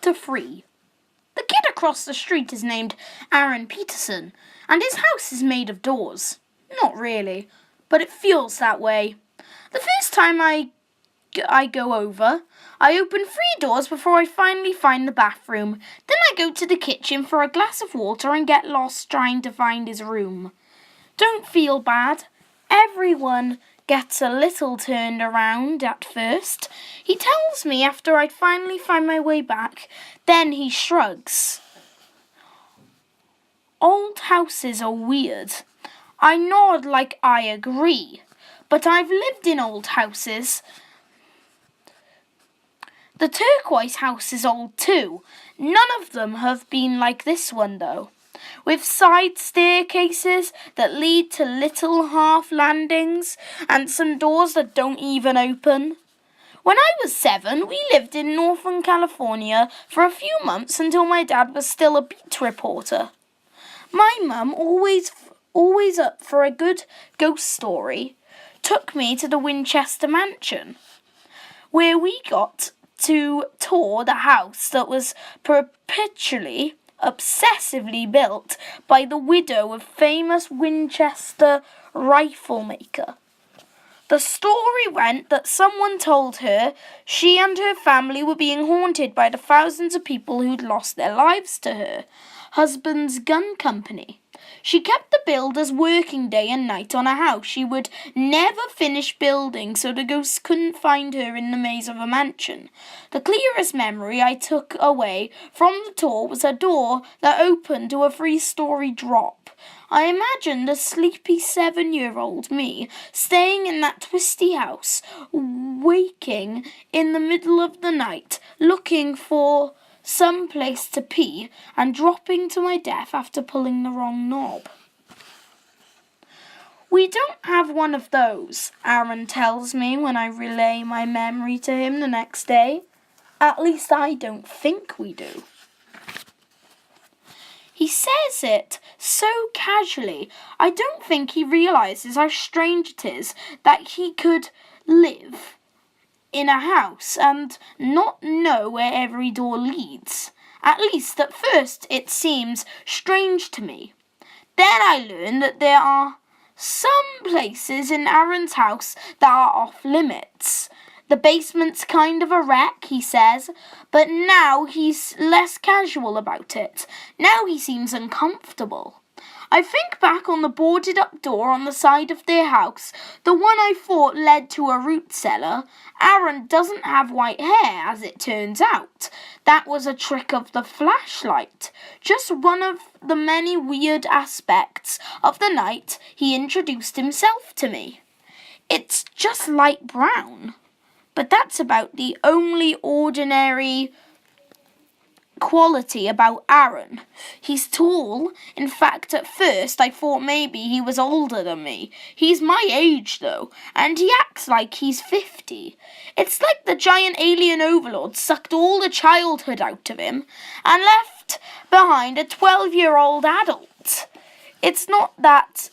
Chapter 3. The kid across the street is named Aaron Peterson, and his house is made of doors. Not really, but it feels that way. The first time I go over, I open 3 doors before I finally find the bathroom. Then I go to the kitchen for a glass of water and get lost trying to find his room. Don't feel bad. Everyone gets a little turned around at first. He tells me after I finally find my way back. Then he shrugs. Old houses are weird. I nod like I agree. But I've lived in old houses. The turquoise house is old too. None of them have been like this one though, with side staircases that lead to little half landings and some doors that don't even open. When I was 7, we lived in Northern California for a few months until my dad was still a beat reporter. My mum, always up for a good ghost story, took me to the Winchester Mansion, where we got to tour the house that was perpetually, obsessively built by the widow of famous Winchester rifle maker. The story went that someone told her she and her family were being haunted by the thousands of people who'd lost their lives to her husband's gun company. She kept the builders working day and night on a house she would never finish building, so the ghosts couldn't find her in the maze of a mansion. The clearest memory I took away from the tour was a door that opened to a 3-story drop. I imagined a sleepy 7-year-old me staying in that twisty house, waking in the middle of the night, looking for some place to pee and dropping to my death after pulling the wrong knob. We don't have one of those, Aaron tells me when I relay my memory to him the next day. At least I don't think we do. He says it so casually, I don't think he realises how strange it is that he could live in a house and not know where every door leads. At least at first it seems strange to me. Then I learn that there are some places in Aaron's house that are off limits. The basement's kind of a wreck, he says, but now he's less casual about it. Now he seems uncomfortable. I think back on the boarded-up door on the side of their house, the one I thought led to a root cellar. Aaron doesn't have white hair, as it turns out. That was a trick of the flashlight. Just one of the many weird aspects of the night he introduced himself to me. It's just light brown. But that's about the only ordinary quality about Aaron. He's tall. In fact, at first I thought maybe he was older than me. He's my age though, and he acts like he's 50. It's like the giant alien overlord sucked all the childhood out of him and left behind a 12-year-old adult. It's not that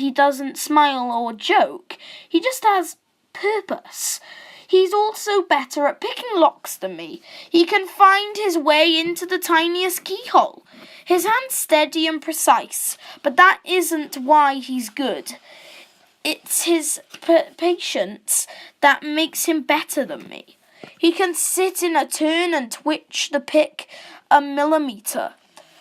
he doesn't smile or joke. He just has purpose. He's also better at picking locks than me. He can find his way into the tiniest keyhole. His hand's steady and precise, but that isn't why he's good. It's his patience that makes him better than me. He can sit in a turn and twitch the pick a millimetre.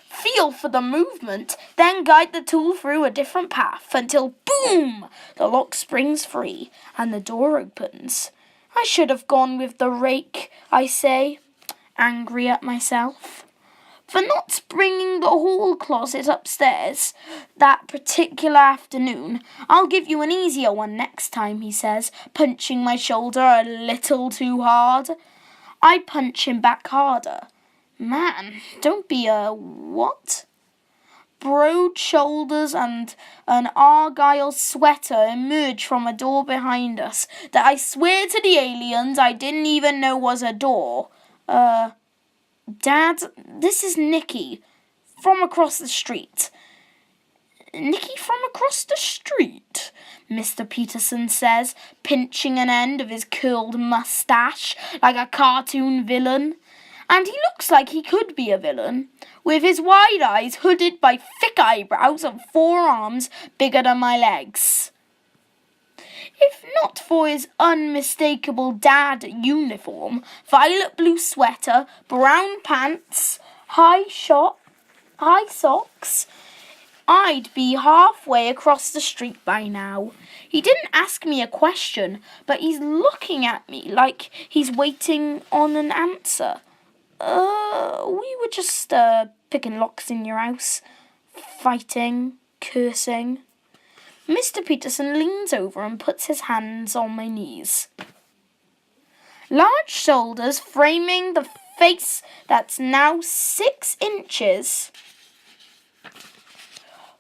Feel for the movement, then guide the tool through a different path until, boom, the lock springs free and the door opens. I should have gone with the rake, I say, angry at myself, for not springing the hall closet upstairs that particular afternoon. I'll give you an easier one next time, he says, punching my shoulder a little too hard. I punch him back harder. Man, don't be a what? Broad shoulders and an argyle sweater emerge from a door behind us that I swear to the aliens I didn't even know was a door. Dad, this is Nikki from across the street. Nicky from across the street, Mr. Peterson says, pinching an end of his curled moustache like a cartoon villain. And he looks like he could be a villain, with his wide eyes hooded by thick eyebrows and 4 arms bigger than my legs. If not for his unmistakable dad uniform, violet blue sweater, brown pants, high socks, I'd be halfway across the street by now. He didn't ask me a question, but he's looking at me like he's waiting on an answer. We were just picking locks in your house, fighting, cursing. Mr. Peterson leans over and puts his hands on my knees. Large shoulders framing the face that's now 6 inches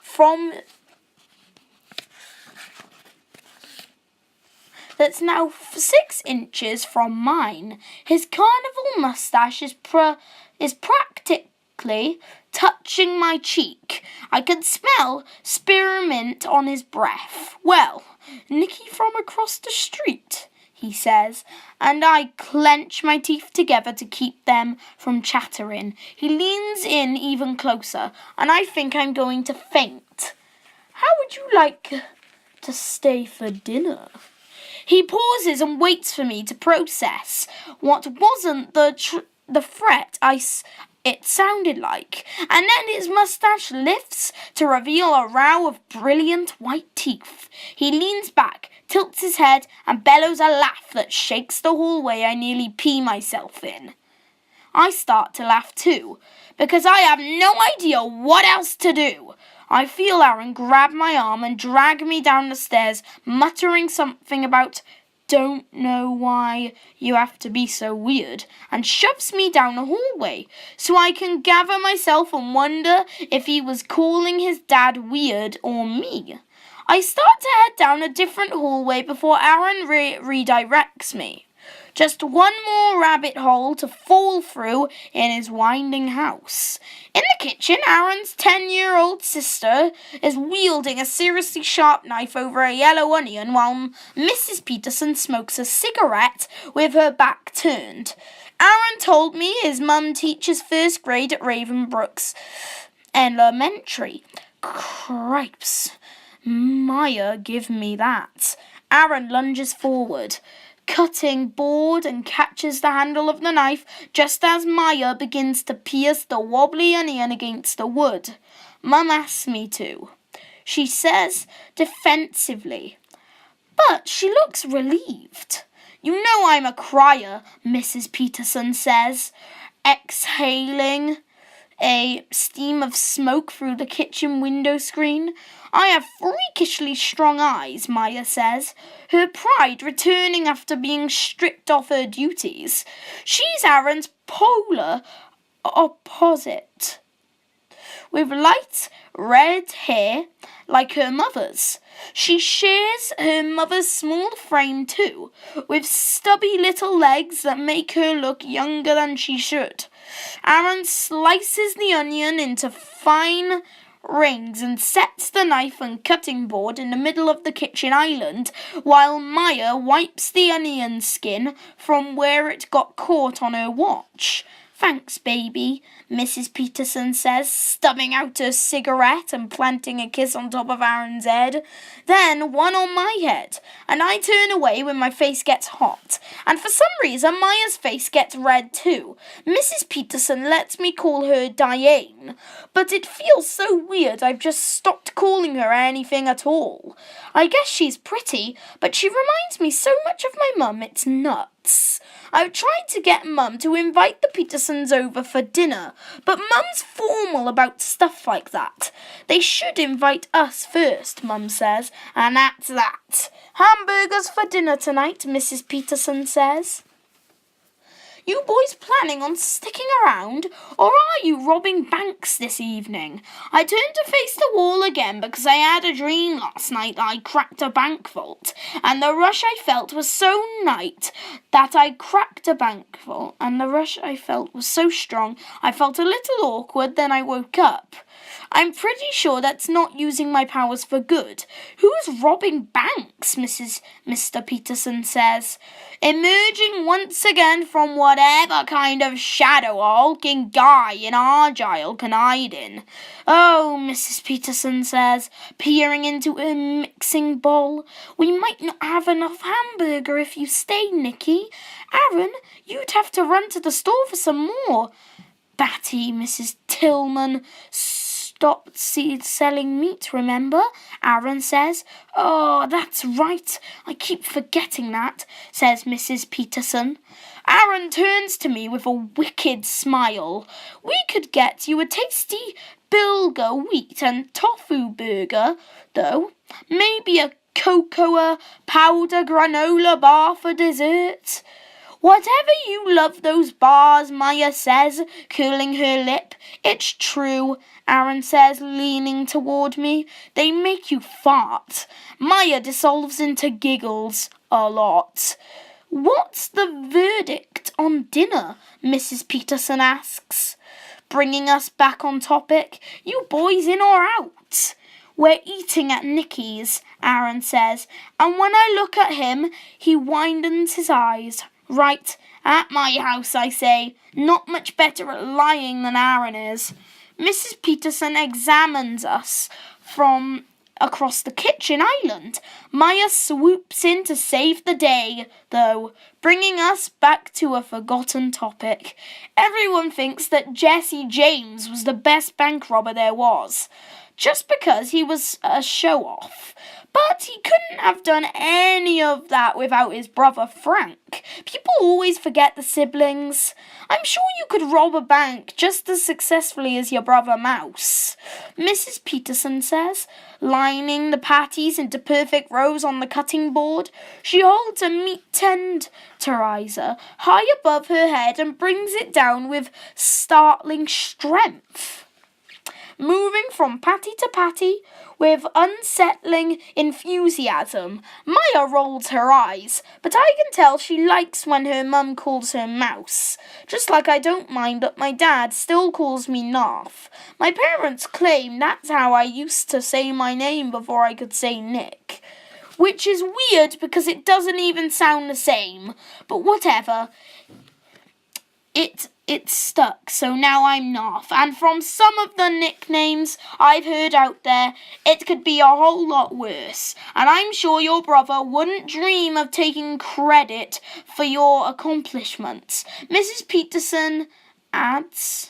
from mine. His carnival moustache is practically touching my cheek. I can smell spearmint on his breath. Well, Nicky from across the street, he says, and I clench my teeth together to keep them from chattering. He leans in even closer, and I think I'm going to faint. How would you like to stay for dinner? He pauses and waits for me to process what wasn't the threat it sounded like, and then his moustache lifts to reveal a row of brilliant white teeth. He leans back, tilts his head, and bellows a laugh that shakes the hallway I nearly pee myself in. I start to laugh too, because I have no idea what else to do. I feel Aaron grab my arm and drag me down the stairs, muttering something about "don't know why you have to be so weird," and shoves me down the hallway so I can gather myself and wonder if he was calling his dad weird or me. I start to head down a different hallway before Aaron redirects me. Just one more rabbit hole to fall through in his winding house. In the kitchen, Aaron's 10-year-old sister is wielding a seriously sharp knife over a yellow onion while Mrs. Peterson smokes a cigarette with her back turned. Aaron told me his mum teaches 1st grade at Ravenbrooks Elementary. Cripes. Maya, give me that. Aaron lunges forward, cutting board, and catches the handle of the knife just as Maya begins to pierce the wobbly onion against the wood. Mum asks me to. She says defensively, but she looks relieved. "You know I'm a crier," Mrs. Peterson says, exhaling a steam of smoke through the kitchen window screen. "I have freakishly strong eyes," Maya says, her pride returning after being stripped of her duties. She's Aaron's polar opposite, with light red hair like her mother's. She shares her mother's small frame too, with stubby little legs that make her look younger than she should. Aaron slices the onion into fine rings and sets the knife and cutting board in the middle of the kitchen island, while Maya wipes the onion skin from where it got caught on her watch. "Thanks, baby," Mrs. Peterson says, stubbing out her cigarette and planting a kiss on top of Aaron's head, then one on my head, and I turn away when my face gets hot, and for some reason Maya's face gets red too. Mrs. Peterson lets me call her Diane, but it feels so weird I've just stopped calling her anything at all. I guess she's pretty, but she reminds me so much of my mum it's nuts. I've tried to get Mum to invite the Petersons over for dinner, but Mum's formal about stuff like that. They should invite us first, Mum says, and that's that. "Hamburgers for dinner tonight," Mrs. Peterson says. "You boys planning on sticking around, or are you robbing banks this evening?" I turned to face the wall again because I had a dream last night that I cracked a bank vault, and the rush I felt was so strong I felt a little awkward. Then I woke up. I'm pretty sure that's not using my powers for good. Who's robbing banks, Mr. Peterson says, emerging once again from whatever kind of shadow a hulking guy in Argyle can hide in. Oh, Mrs. Peterson says, peering into her mixing bowl, we might not have enough hamburger if you stay, Nicky. Aaron, you'd have to run to the store for some more. Batty, Mrs. Tillman stopped selling meat, remember? Aaron says. Oh, that's right. I keep forgetting that, says Mrs. Peterson. Aaron turns to me with a wicked smile. We could get you a tasty bulgur wheat and tofu burger, though. Maybe a cocoa powder granola bar for dessert. Whatever you love those bars, Maya says, curling her lip. It's true, Aaron says, leaning toward me. They make you fart. Maya dissolves into giggles a lot. What's the verdict on dinner? Mrs. Peterson asks, bringing us back on topic. You boys in or out? We're eating at Nicky's, Aaron says, and when I look at him, he widens his eyes. Right, at my house, I say. Not much better at lying than Aaron is. Mrs. Peterson examines us from across the kitchen island. Maya swoops in to save the day, though, bringing us back to a forgotten topic. Everyone thinks that Jesse James was the best bank robber there was, just because he was a show-off. But he couldn't have done any of that without his brother Frank. People always forget the siblings. I'm sure you could rob a bank just as successfully as your brother Mouse, Mrs. Peterson says, lining the patties into perfect rows on the cutting board. She holds a meat tenderizer high above her head and brings it down with startling strength. Moving from patty to patty with unsettling enthusiasm. Maya rolls her eyes, but I can tell she likes when her mum calls her Mouse, just like I don't mind that my dad still calls me Narf. My parents claim that's how I used to say my name before I could say Nick, which is weird because it doesn't even sound the same, but whatever. It stuck, so now I'm Narf. And from some of the nicknames I've heard out there, it could be a whole lot worse. And I'm sure your brother wouldn't dream of taking credit for your accomplishments. Mrs. Peterson adds,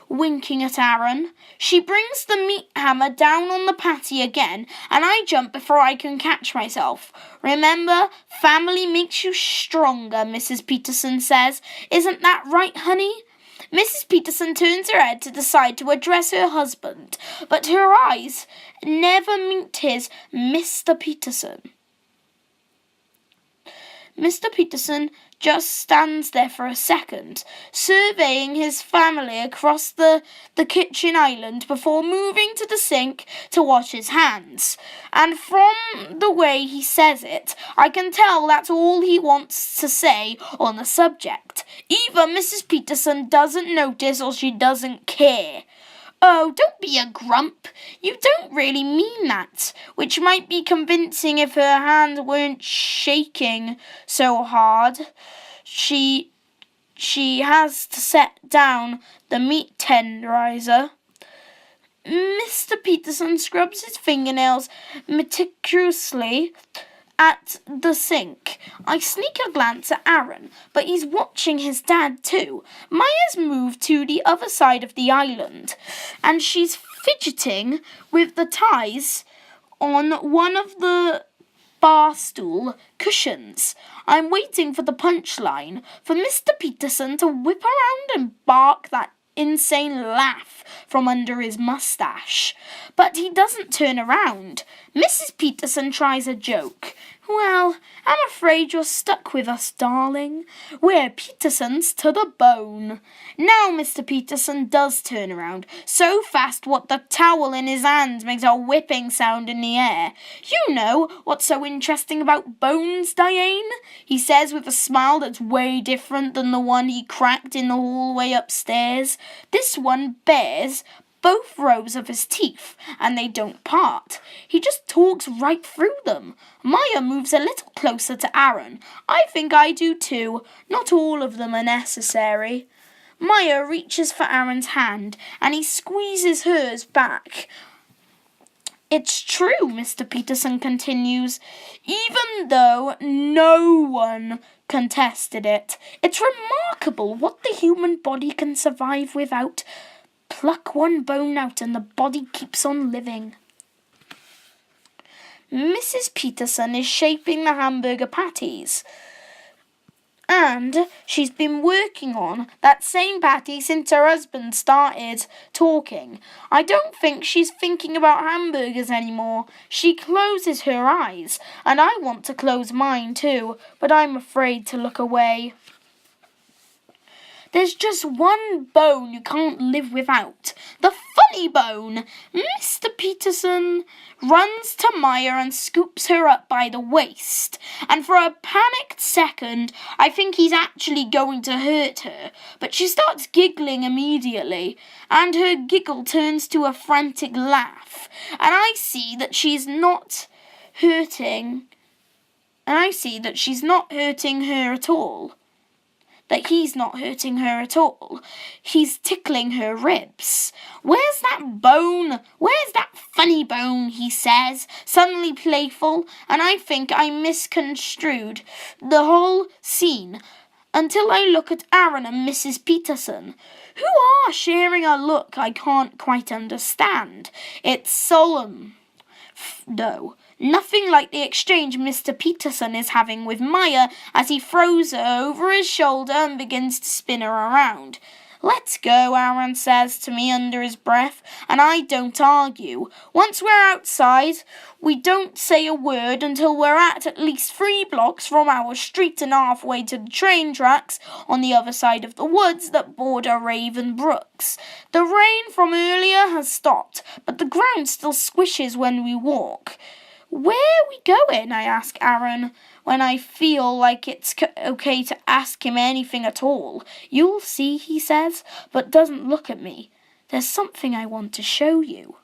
winking at Aaron. She brings the meat hammer down on the patty again, and I jump before I can catch myself. Remember, family makes you stronger, Mrs. Peterson says. Isn't that right, honey? Mrs. Peterson turns her head to decide to address her husband, but her eyes never meet his. Mr. Peterson. Mr. Peterson just stands there for a second, surveying his family across the kitchen island before moving to the sink to wash his hands. And from the way he says it, I can tell that's all he wants to say on the subject. Either Mrs. Peterson doesn't notice or she doesn't care. Oh, don't be a grump. You don't really mean that, which might be convincing if her hands weren't shaking so hard. She has to set down the meat tenderizer. Mr. Peterson scrubs his fingernails meticulously at the sink. I sneak a glance at Aaron, but he's watching his dad too. Maya's moved to the other side of the island, and she's fidgeting with the ties on one of the bar stool cushions. I'm waiting for the punchline, for Mr. Peterson to whip around and bark that insane laugh from under his mustache. But he doesn't turn around. Mrs. Peterson tries a joke. Well, I'm afraid you're stuck with us, darling. We're Petersons to the bone. Now Mr. Peterson does turn around, so fast what the towel in his hand makes a whipping sound in the air. You know what's so interesting about bones, Diane? He says with a smile that's way different than the one he cracked in the hallway upstairs. This one bears both rows of his teeth, and they don't part. He just talks right through them. Maya moves a little closer to Aaron. I think I do too. Not all of them are necessary. Maya reaches for Aaron's hand, and he squeezes hers back. It's true, Mr. Peterson continues, even though no one contested it. It's remarkable what the human body can survive without. Pluck one bone out and the body keeps on living. Mrs. Peterson is shaping the hamburger patties. And she's been working on that same patty since her husband started talking. I don't think she's thinking about hamburgers anymore. She closes her eyes, and I want to close mine too, but I'm afraid to look away. There's just one bone you can't live without. The funny bone. Mr. Peterson runs to Maya and scoops her up by the waist. And for a panicked second, I think he's actually going to hurt her. But she starts giggling immediately, and her giggle turns to a frantic laugh. And I see that she's not hurting. And I see that she's not hurting her at all. That he's not hurting her at all. He's tickling her ribs. Where's that bone? Where's that funny bone, he says, suddenly playful, and I think I misconstrued the whole scene until I look at Aaron and Mrs. Peterson, who are sharing a look I can't quite understand. It's solemn, though. Nothing like the exchange Mr. Peterson is having with Maya as he throws her over his shoulder and begins to spin her around. Let's go, Aaron says to me under his breath, and I don't argue. Once we're outside, we don't say a word until we're at least 3 blocks from our street and halfway to the train tracks on the other side of the woods that border Raven Brooks. The rain from earlier has stopped, but the ground still squishes when we walk. Where are we going? I ask Aaron when I feel like it's okay to ask him anything at all. You'll see, he says, but doesn't look at me. There's something I want to show you.